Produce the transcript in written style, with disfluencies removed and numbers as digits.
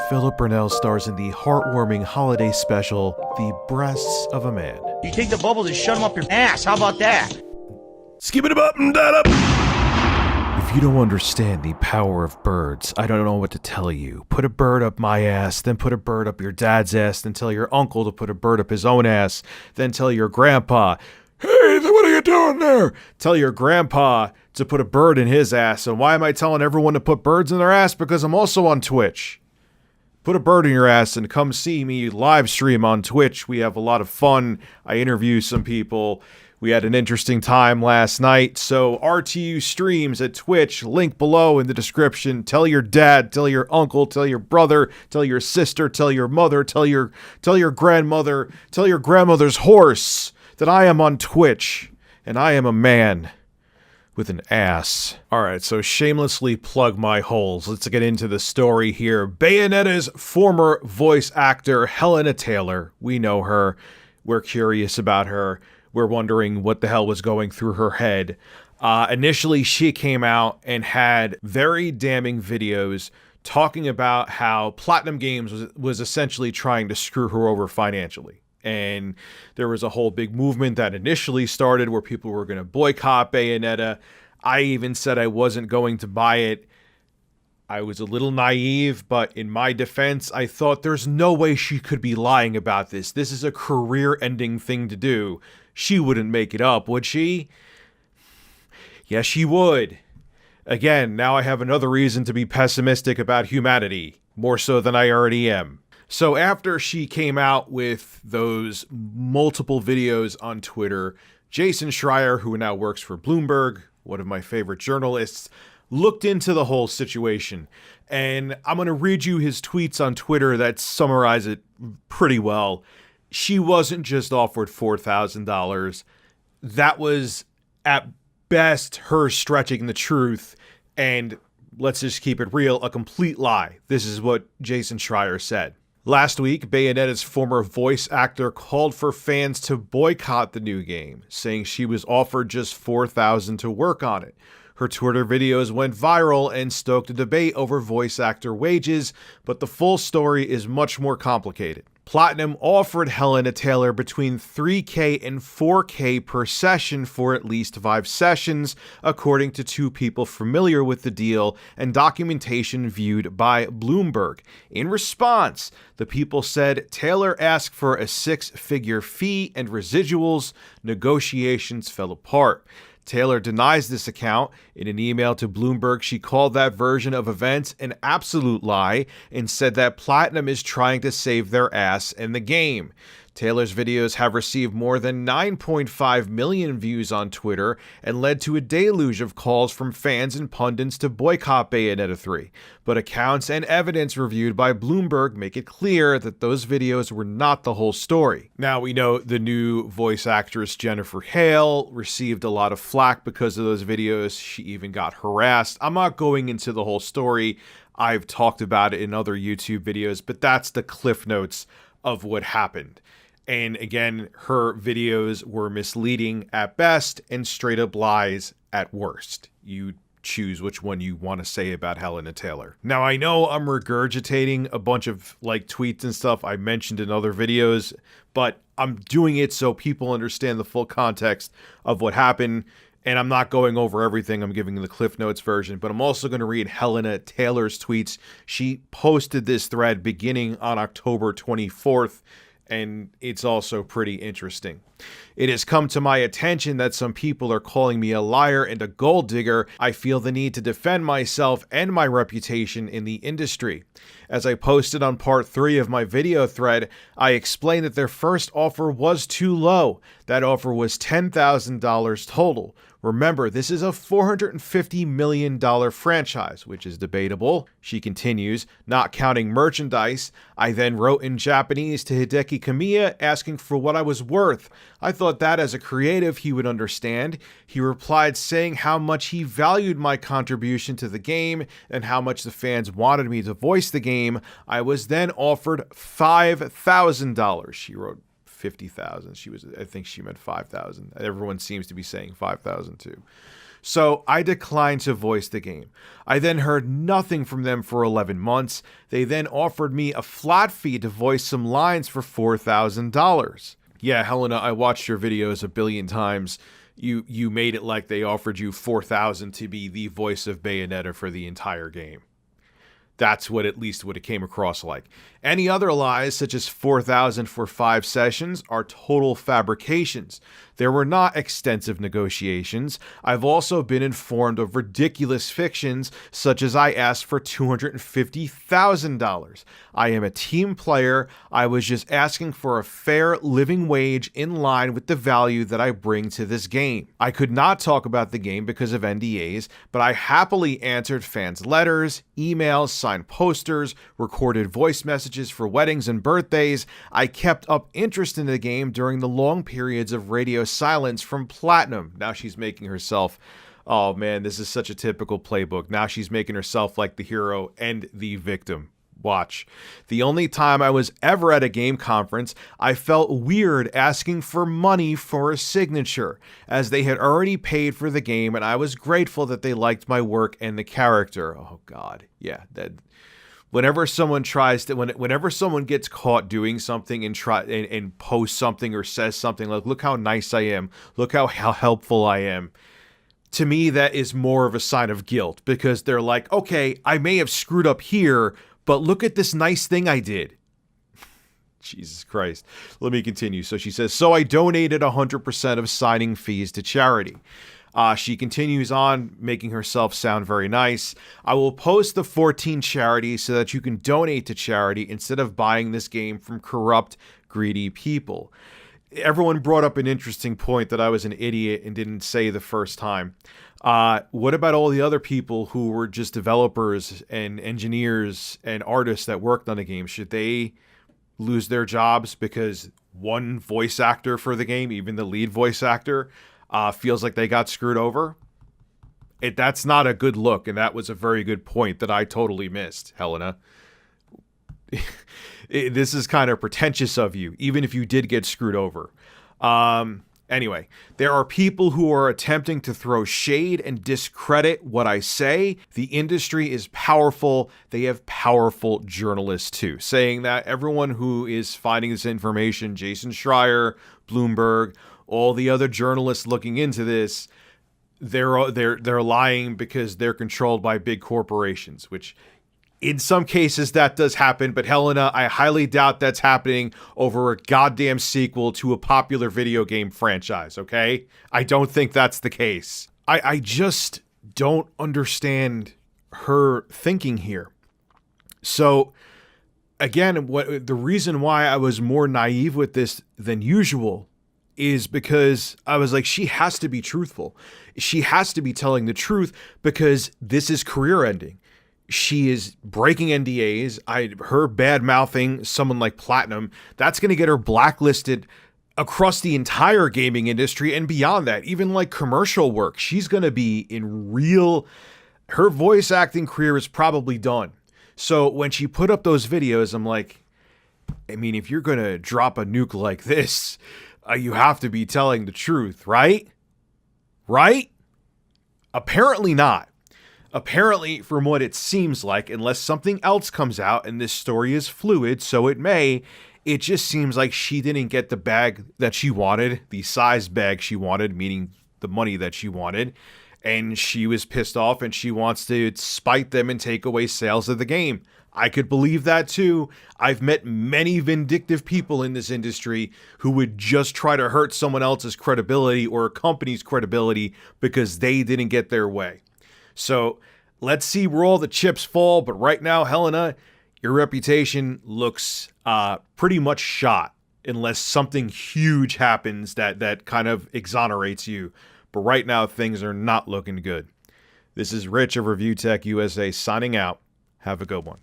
Philip Burnell stars in the heartwarming holiday special, The Breasts of a Man. You take the bubbles and shut them up your ass. How about that? Skip it up and that up! If you don't understand the power of birds, I don't know what to tell you. Put a bird up my ass, then put a bird up your dad's ass, then tell your uncle to put a bird up his own ass, then tell your grandpa, "Hey, what are you doing there?" Tell your grandpa to put a bird in his ass. And why am I telling everyone to put birds in their ass? Because I'm also on Twitch. Put a bird in your ass and come see me live stream on Twitch. We have a lot of fun. I interview some people. We had an interesting time last night. So RTU streams at Twitch, link below in the description. Tell your dad, tell your uncle, tell your brother, tell your sister, tell your mother, tell your grandmother, tell your grandmother's horse that I am on Twitch and I am a man with an ass. Alright, so shamelessly plug my holes. Let's get into the story here. Bayonetta's former voice actor, Hellena Taylor. We know her. We're curious about her. We're wondering what the hell was going through her head. Initially, she came out and had very damning videos talking about how Platinum Games was essentially trying to screw her over financially. And there was a whole big movement that initially started where people were going to boycott Bayonetta. I even said I wasn't going to buy it. I was a little naive, but in my defense, I thought there's no way she could be lying about this. This is a career-ending thing to do. She wouldn't make it up, would she? Yes, she would. Again, now I have another reason to be pessimistic about humanity, more so than I already am. So after she came out with those multiple videos on Twitter, Jason Schreier, who now works for Bloomberg, one of my favorite journalists, looked into the whole situation. And I'm going to read you his tweets on Twitter that summarize it pretty well. She wasn't just offered $4,000. That was, at best, her stretching the truth. And let's just keep it real, a complete lie. This is what Jason Schreier said. Last week, Bayonetta's former voice actor called for fans to boycott the new game, saying she was offered just $4,000 to work on it. Her Twitter videos went viral and stoked a debate over voice actor wages, but the full story is much more complicated. Platinum offered Hellena Taylor between $3K and $4K per session for at least 5 sessions, according to 2 people familiar with the deal and documentation viewed by Bloomberg. In response, the people said Taylor asked for a 6-figure fee and residuals. Negotiations fell apart. Taylor denies this account. In an email to Bloomberg, she called that version of events an absolute lie and said that Platinum is trying to save their ass in the game. Taylor's videos have received more than 9.5 million views on Twitter and led to a deluge of calls from fans and pundits to boycott Bayonetta 3. But accounts and evidence reviewed by Bloomberg make it clear that those videos were not the whole story. Now, we know the new voice actress Jennifer Hale received a lot of flack because of those videos. She even got harassed. I'm not going into the whole story. I've talked about it in other YouTube videos, but that's the cliff notes of what happened. And again, her videos were misleading at best and straight up lies at worst. You choose which one you want to say about Hellena Taylor. Now, I know I'm regurgitating a bunch of tweets and stuff I mentioned in other videos, but I'm doing it so people understand the full context of what happened. And I'm not going over everything. I'm giving the Cliff Notes version, but I'm also going to read Hellena Taylor's tweets. She posted this thread beginning on October 24th. And it's also pretty interesting. It has come to my attention that some people are calling me a liar and a gold digger. I feel the need to defend myself and my reputation in the industry. As I posted on part 3 of my video thread, I explained that their first offer was too low. That offer was $10,000 total. Remember, this is a $450 million franchise, which is debatable. She continues, not counting merchandise. I then wrote in Japanese to Hideki Kamiya asking for what I was worth. I thought that as a creative he would understand. He replied saying how much he valued my contribution to the game and how much the fans wanted me to voice the game. I was then offered $5,000. She wrote 50,000. I think she meant 5,000. Everyone seems to be saying 5,000 too. So I declined to voice the game. I then heard nothing from them for 11 months. They then offered me a flat fee to voice some lines for $4,000. Yeah, Helena, I watched your videos a billion times. You made it like they offered you $4,000 to be the voice of Bayonetta for the entire game. That's what at least what it came across like. Any other lies, such as $4,000 for 5 sessions, are total fabrications. There were not extensive negotiations. I've also been informed of ridiculous fictions, such as I asked for $250,000. I am a team player. I was just asking for a fair living wage in line with the value that I bring to this game. I could not talk about the game because of NDAs, but I happily answered fans' letters, emails, signed posters, recorded voice messages for weddings and birthdays. I kept up interest in the game during the long periods of radio silence from Platinum. Now she's making herself, oh man, this is such a typical playbook. Now she's making herself like the hero and the victim. Watch. The only time I was ever at a game conference, I felt weird asking for money for a signature, as they had already paid for the game, and I was grateful that they liked my work and the character. Oh God, yeah. That whenever someone tries to, whenever someone gets caught doing something and posts something or says something like, "Look how nice I am. Look how helpful I am." To me, that is more of a sign of guilt, because they're like, okay, I may have screwed up here, but look at this nice thing I did. Jesus Christ. Let me continue. So she says, so I donated 100% of signing fees to charity. She continues on, making herself sound very nice. I will post the 14 charities so that you can donate to charity instead of buying this game from corrupt, greedy people. Everyone brought up an interesting point that I was an idiot and didn't say the first time. What about all the other people who were just developers and engineers and artists that worked on the game? Should they lose their jobs because one voice actor for the game, even the lead voice actor, feels like they got screwed over? That's not a good look, and that was a very good point that I totally missed, Helena. This is kind of pretentious of you, even if you did get screwed over. Anyway, there are people who are attempting to throw shade and discredit what I say. The industry is powerful. They have powerful journalists too, saying that everyone who is finding this information, Jason Schreier, Bloomberg, all the other journalists looking into this, they're lying because they're controlled by big corporations, which in some cases that does happen, but Helena, I highly doubt that's happening over a goddamn sequel to a popular video game franchise, okay? I don't think that's the case. I just don't understand her thinking here. So, again, the reason why I was more naive with this than usual is because I was like, she has to be truthful. She has to be telling the truth because this is career ending. She is breaking NDAs. Her bad-mouthing someone like Platinum, that's going to get her blacklisted across the entire gaming industry and beyond that, even like commercial work. She's going to be her voice acting career is probably done. So when she put up those videos, I'm like, I mean, if you're going to drop a nuke like this, you have to be telling the truth, right? Right? Apparently not. Apparently, from what it seems like, unless something else comes out, and this story is fluid, so it may, it just seems like she didn't get the bag that she wanted, the size bag she wanted, meaning the money that she wanted, and she was pissed off and she wants to spite them and take away sales of the game. I could believe that too. I've met many vindictive people in this industry who would just try to hurt someone else's credibility or a company's credibility because they didn't get their way. So let's see where all the chips fall. But right now, Helena, your reputation looks pretty much shot unless something huge happens that kind of exonerates you. But right now, things are not looking good. This is Rich of Review Tech USA signing out. Have a good one.